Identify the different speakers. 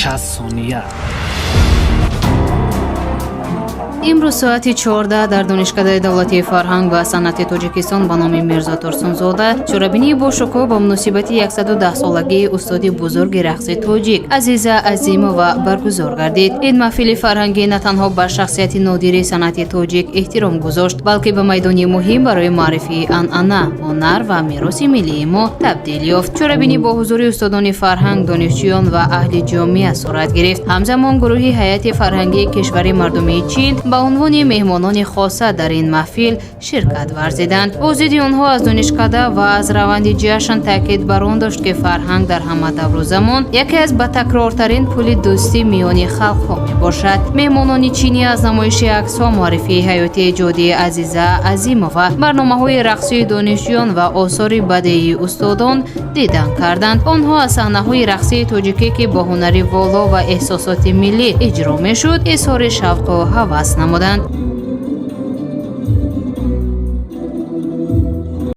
Speaker 1: 60 ثانیه.
Speaker 2: امروز ساعت 14 در دانشکده دولتی فرهنگ و صنعت تاجیکستان به نام میرزا ترسونزاده چورابینی باشکوه با مناسبت 110 سالگی استاد بزرگ رقص تاجیک عزیزه عظیم و برگزار گردید. این محفل فرهنگی نه تنها بر شخصیت نادر صنعت تاجیک احترام گذاشت بلکه به میدانی مهم برای معرفی عنعنه، هنر و میراث ملی ما تبدیل یافت. چورابینی با حضور استادان فرهنگ، دانشجویان و اهل جامعه صورت گرفت. همزمان گروهی هیئت فرهنگی کشور مردمی چین به عنوان مهمانان خاصه در این محفل شرکت ورزیدند. وزیر آنها از دانشکده و از روند جشن تاکید بر آن داشت که فرهنگ در همه دور و زمان یکی از باتکرارترین پل دوستی میان خلق‌ها میباشد. مهمانان چینی از نمایش عکس‌ها، معرفی حیاتی جاده عزیزه عظیم و برنامه‌های رقصی دانشجویان و آثار بدیعی استادان دیدن کردند. آنها از صحنه‌های رقصی تاجیکی که با هنر والا و احساسات ملی اجرا می‌شد اظهار شوق و هوس نمودند.